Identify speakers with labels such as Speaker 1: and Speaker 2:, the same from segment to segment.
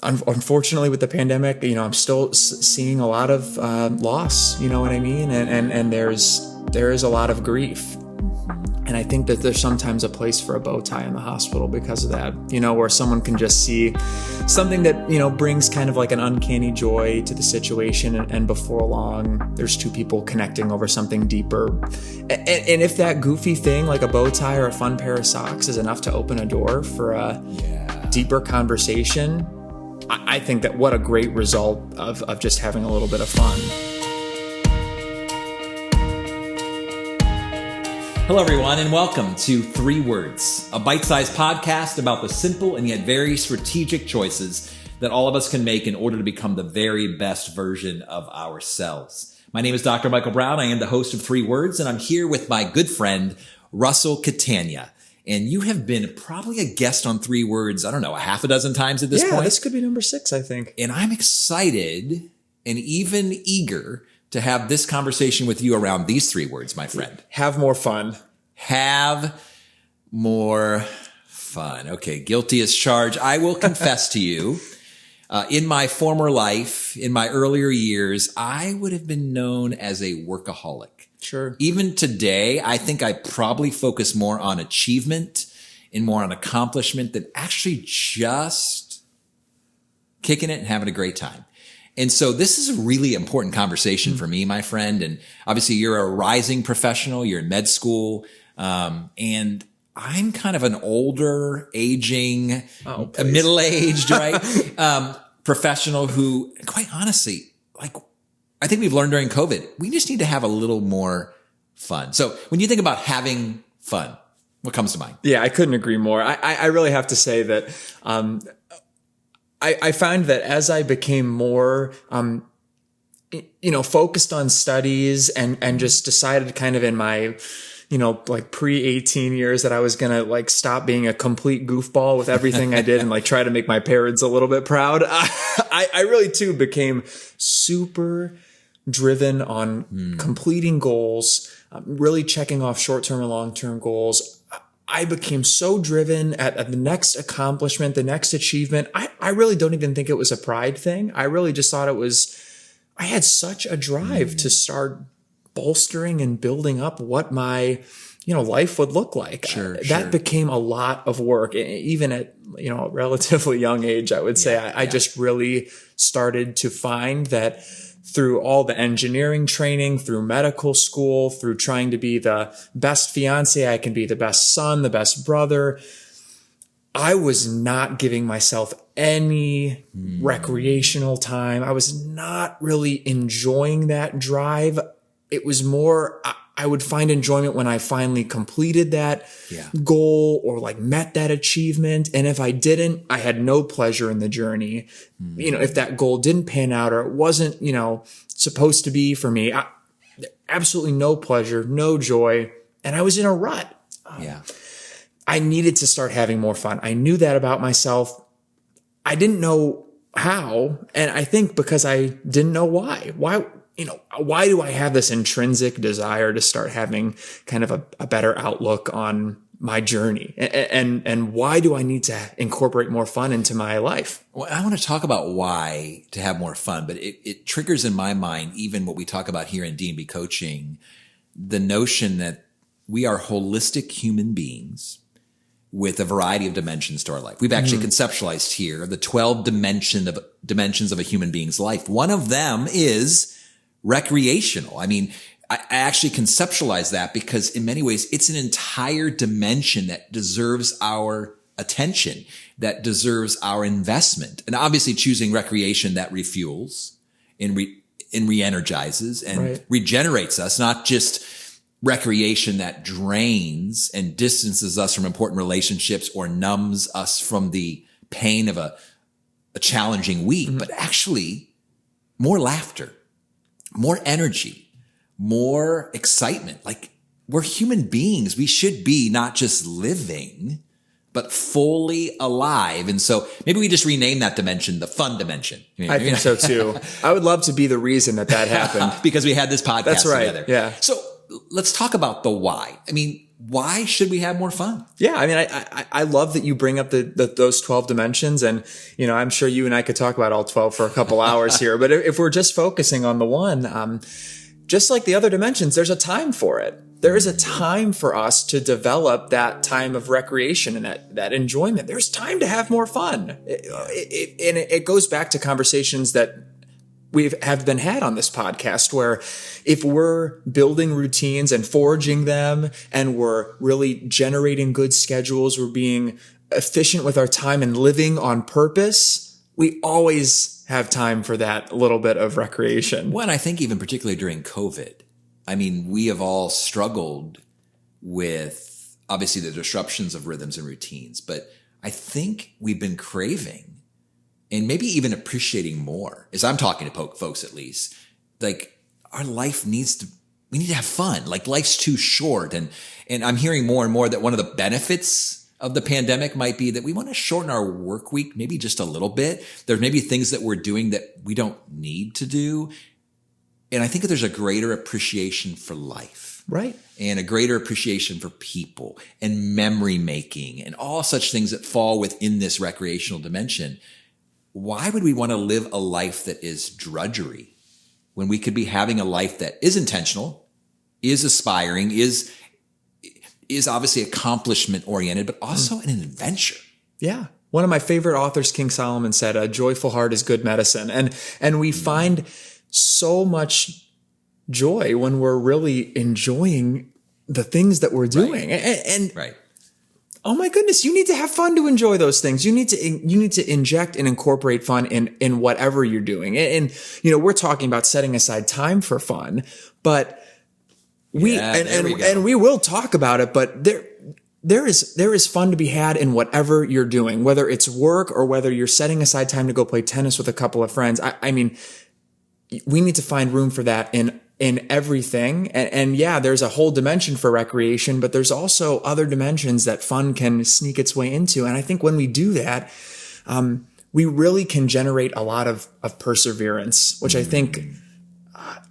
Speaker 1: Unfortunately with the pandemic, I'm still seeing a lot of loss, you know what I mean? And there is a lot of grief. And I think that there's sometimes a place for a bow tie in the hospital because of that, where someone can just see something that, brings kind of like an uncanny joy to the situation. And before long, there's two people connecting over something deeper. And if that goofy thing, like a bow tie or a fun pair of socks, is enough to open a door for a deeper conversation, I think that what a great result of just having a little bit of fun.
Speaker 2: Hello, everyone, and welcome to 3 Words, a bite-sized podcast about the simple and yet very strategic choices that all of us can make in order to become the very best version of ourselves. My name is Dr. Michael Brown. I am the host of 3 Words, and I'm here with my good friend, Russell Catania. And you have been probably a guest on 3 Words, I don't know, a half a dozen times at this point.
Speaker 1: Yeah, this could be number 6, I think.
Speaker 2: And I'm excited and even eager to have this conversation with you around these 3 words, my friend.
Speaker 1: Have more fun.
Speaker 2: Have more fun. Okay, guilty as charged. I will confess to you, in my former life, in my earlier years, I would have been known as a workaholic.
Speaker 1: Sure.
Speaker 2: Even today, I think I probably focus more on achievement and more on accomplishment than actually just kicking it and having a great time. And so this is a really important conversation for me, my friend. And obviously you're a rising professional, you're in med school. And I'm kind of an older, aging, middle-aged, right? Professional who, quite honestly, I think we've learned during COVID, we just need to have a little more fun. So when you think about having fun, what comes to mind?
Speaker 1: Yeah, I couldn't agree more. I really have to say that, I find that as I became more, focused on studies and just decided kind of in my, pre-18 years that I was going to stop being a complete goofball with everything I did and try to make my parents a little bit proud. I really too became super driven on completing goals, really checking off short-term and long-term goals. I became so driven at the next accomplishment, the next achievement. I really don't even think it was a pride thing. I really just thought I had such a drive to start bolstering and building up what my, life would look like. That became a lot of work, even at, a relatively young age, I would say. I just really started to find that through all the engineering training, through medical school, through trying to be the best fiance I can be, the best son, the best brother, I was not giving myself any recreational time. I was not really enjoying that drive. It was more, I would find enjoyment when I finally completed that goal or met that achievement. And if I didn't, I had no pleasure in the journey. If that goal didn't pan out or it wasn't, supposed to be for me, absolutely no pleasure, no joy. And I was in a rut. I needed to start having more fun. I knew that about myself. I didn't know how. And I think because I didn't know why do I have this intrinsic desire to start having kind of a better outlook on my journey? And why do I need to incorporate more fun into my life?
Speaker 2: Well, I want to talk about why to have more fun, but it triggers in my mind, even what we talk about here in D&B coaching, the notion that we are holistic human beings with a variety of dimensions to our life. We've actually conceptualized here the 12 dimensions of a human being's life. One of them is recreational. I mean, I actually conceptualize that because in many ways, it's an entire dimension that deserves our attention, that deserves our investment. And obviously choosing recreation that refuels and re-energizes and regenerates us, not just recreation that drains and distances us from important relationships or numbs us from the pain of a challenging week, but actually more laughter, more energy, more excitement. We're human beings. We should be not just living, but fully alive. And so maybe we just rename that dimension the fun dimension.
Speaker 1: I think so too. I would love to be the reason that happened.
Speaker 2: Because we had this podcast
Speaker 1: That's right.
Speaker 2: together.
Speaker 1: Yeah.
Speaker 2: So let's talk about the why. I mean, why should we have more fun?
Speaker 1: Yeah, I mean, I love that you bring up those 12 dimensions, and I'm sure you and I could talk about all 12 for a couple hours here. But if we're just focusing on the one, just like the other dimensions, there's a time for it. There is a time for us to develop that time of recreation and that enjoyment. There's time to have more fun, and it goes back to conversations that have been had on this podcast, where if we're building routines and forging them, and we're really generating good schedules, we're being efficient with our time and living on purpose, we always have time for that little bit of recreation.
Speaker 2: Well, and I think even particularly during COVID, I mean, we have all struggled with obviously the disruptions of rhythms and routines, but I think we've been craving and maybe even appreciating more, as I'm talking to folks at least, like our life we need to have fun. Like life's too short. And I'm hearing more and more that one of the benefits of the pandemic might be that we want to shorten our work week, maybe just a little bit. There's maybe things that we're doing that we don't need to do. And I think that there's a greater appreciation for life.
Speaker 1: Right.
Speaker 2: And a greater appreciation for people and memory making and all such things that fall within this recreational dimension. Why would we want to live a life that is drudgery when we could be having a life that is intentional, is aspiring, is obviously accomplishment oriented, but also an adventure?
Speaker 1: Yeah. One of my favorite authors, King Solomon, said, "A joyful heart is good medicine." And we find so much joy when we're really enjoying the things that we're doing. And
Speaker 2: right.
Speaker 1: Oh my goodness, you need to have fun to enjoy those things. You need to inject and incorporate fun in whatever you're doing. And we're talking about setting aside time for fun, but we will talk about it, but there is fun to be had in whatever you're doing, whether it's work or whether you're setting aside time to go play tennis with a couple of friends. I mean, we need to find room for that in everything. And yeah, there's a whole dimension for recreation, but there's also other dimensions that fun can sneak its way into. And I think when we do that, we really can generate a lot of perseverance, which I think,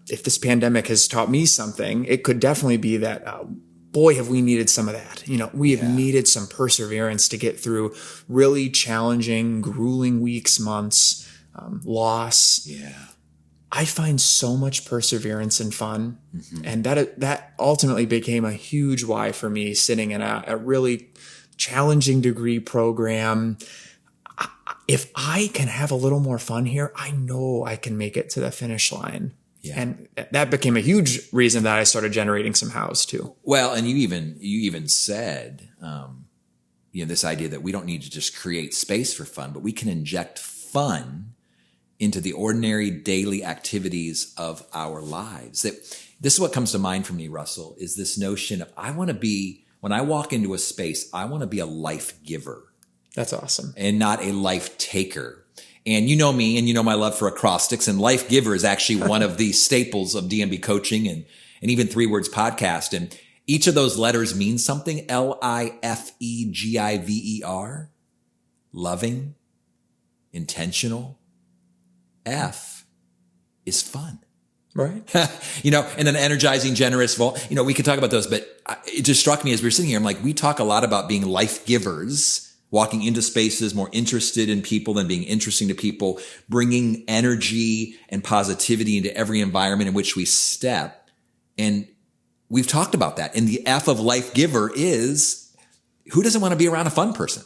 Speaker 1: if this pandemic has taught me something, it could definitely be that, boy, have we needed some of that. We have needed some perseverance to get through really challenging, grueling weeks, months, loss.
Speaker 2: Yeah.
Speaker 1: I find so much perseverance and fun. Mm-hmm. And that ultimately became a huge why for me, sitting in a really challenging degree program. If I can have a little more fun here, I know I can make it to the finish line. Yeah. And that became a huge reason that I started generating some hows too.
Speaker 2: Well, and you even said, this idea that we don't need to just create space for fun, but we can inject fun into the ordinary daily activities of our lives. This is what comes to mind for me, Russell, is this notion of when I walk into a space, I want to be a life giver.
Speaker 1: That's awesome.
Speaker 2: And not a life taker. And you know me, and you know my love for acrostics, and life giver is actually one of the staples of DMB coaching and even 3 Words podcast. And each of those letters means something. LIFEGIVER, loving, intentional. F is fun.
Speaker 1: Right.
Speaker 2: And then energizing, generous. Well, we could talk about those, but it just struck me as we were sitting here. I'm like, we talk a lot about being life givers, walking into spaces, more interested in people than being interesting to people, bringing energy and positivity into every environment in which we step. And we've talked about that. And the F of life giver is, who doesn't want to be around a fun person?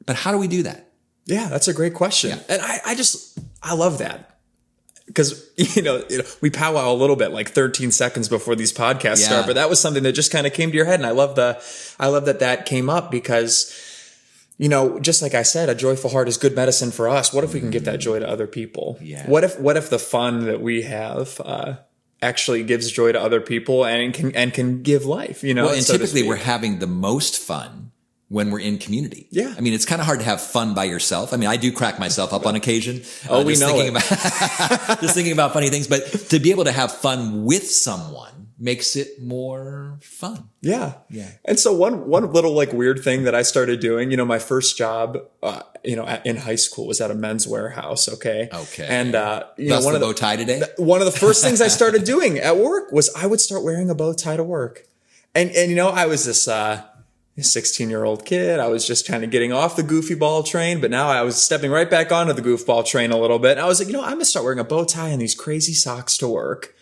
Speaker 2: But how do we do that?
Speaker 1: Yeah, that's a great question. Yeah. And I love that, because, we powwow a little bit, like 13 seconds before these podcasts start, but that was something that just kind of came to your head. And I love that came up because, just like I said, a joyful heart is good medicine for us. What if we can give that joy to other people? Yeah. What if the fun that we have, actually gives joy to other people and can give life,
Speaker 2: Well, and so typically we're having the most fun when we're in community.
Speaker 1: Yeah.
Speaker 2: I mean, it's kind of hard to have fun by yourself. I mean, I do crack myself up on occasion.
Speaker 1: We know it.
Speaker 2: Just thinking about funny things, but to be able to have fun with someone makes it more fun.
Speaker 1: Yeah. Yeah. And so one little weird thing that I started doing, my first job, in high school was at a Men's Warehouse. Okay. And,
Speaker 2: That's the bow tie today.
Speaker 1: One of the first things I started doing at work was I would start wearing a bow tie to work. And I was this 16-year-old kid. I was just kind of getting off the goofy ball train, but now I was stepping right back onto the goofball train a little bit. And I was like, I'm going to start wearing a bow tie and these crazy socks to work.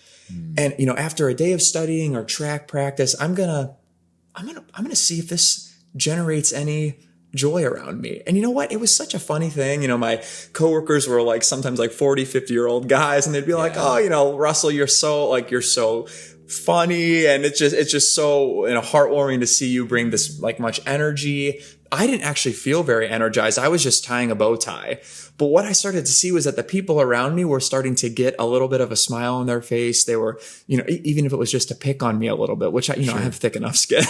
Speaker 1: And, after a day of studying or track practice, I'm going to see if this generates any joy around me. And you know what? It was such a funny thing. My coworkers were like sometimes like 40, 50-year-old guys, and they'd be like, oh, Russell, you're so funny. And it's just so, heartwarming to see you bring this like much energy. I didn't actually feel very energized. I was just tying a bow tie. But what I started to see was that the people around me were starting to get a little bit of a smile on their face. They were, even if it was just to pick on me a little bit, which I have thick enough skin,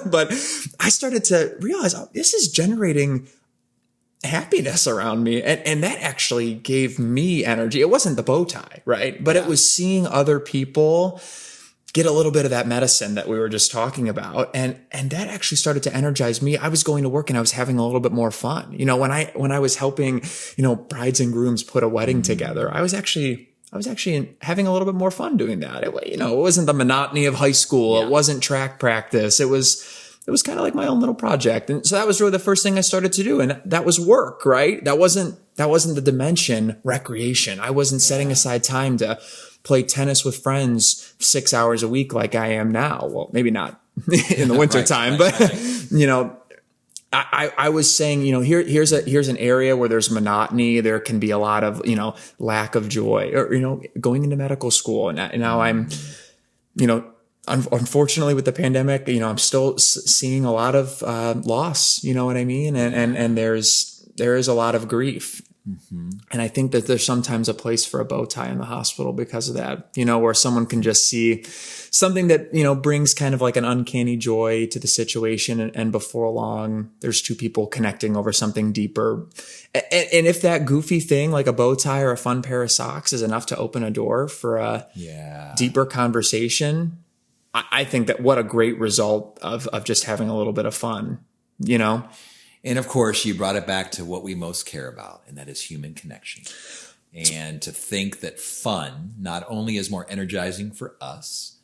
Speaker 1: but I started to realize, this is generating happiness around me. And that actually gave me energy. It wasn't the bow tie, right? But it was seeing other people get a little bit of that medicine that we were just talking about. And that actually started to energize me. I was going to work and I was having a little bit more fun. When I was helping, brides and grooms put a wedding together, I was actually having a little bit more fun doing that. It wasn't the monotony of high school. It wasn't track practice. It was kind of like my own little project. And so that was really the first thing I started to do. And that was work, right? That wasn't the dimension recreation. I wasn't setting aside time to play tennis with friends 6 hours a week like I am now. Well, maybe not in the winter time, but I was saying, here's an area where there's monotony. There can be a lot of, lack of joy, or, going into medical school. And now I'm, unfortunately with the pandemic, I'm still seeing a lot of loss, you know what I mean? And there is a lot of grief. Mm-hmm. And I think that there's sometimes a place for a bow tie in the hospital because of that, where someone can just see something that, brings kind of like an uncanny joy to the situation. And before long, there's two people connecting over something deeper. And if that goofy thing, like a bow tie or a fun pair of socks, is enough to open a door for a deeper conversation, I think that what a great result of just having a little bit of fun,
Speaker 2: And of course, you brought it back to what we most care about, and that is human connection. And to think that fun not only is more energizing for us,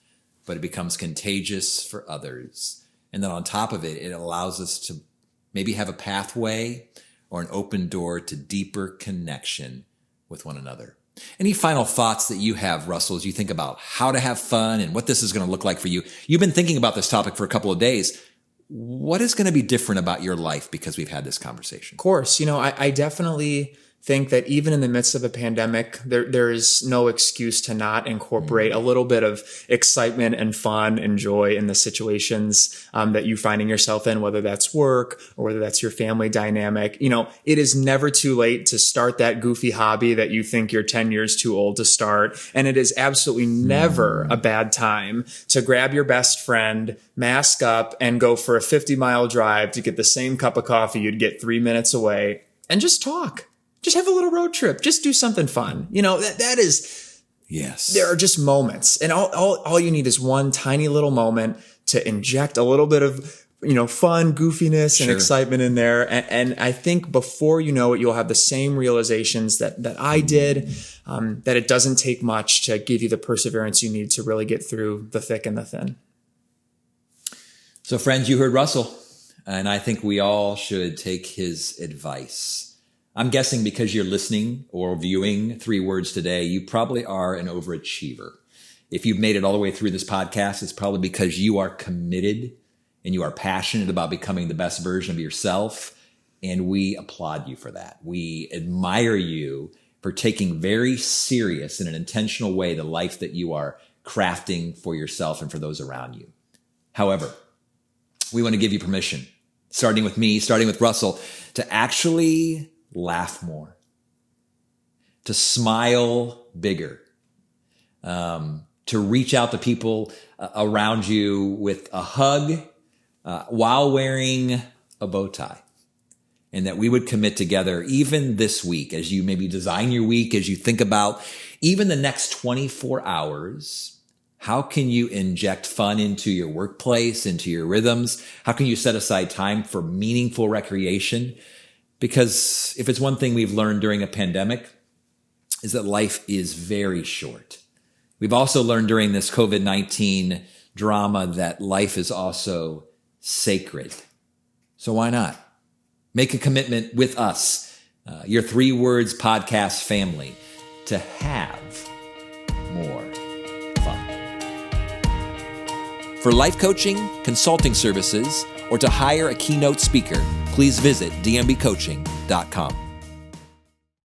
Speaker 2: but it becomes contagious for others. And then on top of it, it allows us to maybe have a pathway or an open door to deeper connection with one another. Any final thoughts that you have, Russell, as you think about how to have fun and what this is going to look like for you? You've been thinking about this topic for a couple of days. What is going to be different about your life because we've had this conversation?
Speaker 1: Of course. I definitely think that even in the midst of a pandemic, there is no excuse to not incorporate a little bit of excitement and fun and joy in the situations that you're finding yourself in, whether that's work or whether that's your family dynamic. It is never too late to start that goofy hobby that you think you're 10 years too old to start. And it is absolutely never a bad time to grab your best friend, mask up, and go for a 50-mile drive to get the same cup of coffee you'd get 3 minutes away and just talk. Just have a little road trip. Just do something fun. That is,
Speaker 2: yes.
Speaker 1: There are just moments, and all you need is one tiny little moment to inject a little bit of, fun, goofiness, and excitement in there. And I think before you know it, you'll have the same realizations that I did, that it doesn't take much to give you the perseverance you need to really get through the thick and the thin.
Speaker 2: So friends, you heard Russell, and I think we all should take his advice. I'm guessing because you're listening or viewing 3 Words today, you probably are an overachiever. If you've made it all the way through this podcast, it's probably because you are committed and you are passionate about becoming the best version of yourself. And we applaud you for that. We admire you for taking very serious in an intentional way the life that you are crafting for yourself and for those around you. However, we want to give you permission, starting with me, starting with Russell, to actually laugh more, to smile bigger, to reach out to people around you with a hug while wearing a bow tie. And that we would commit together even this week as you maybe design your week, as you think about even the next 24 hours. How can you inject fun into your workplace, into your rhythms? How can you set aside time for meaningful recreation? Because if it's one thing we've learned during a pandemic, is that life is very short. We've also learned during this COVID-19 drama that life is also sacred. So why not? Make a commitment with us, your 3 Words podcast family, to have more fun. For life coaching, consulting services, or to hire a keynote speaker, please visit dmbcoaching.com.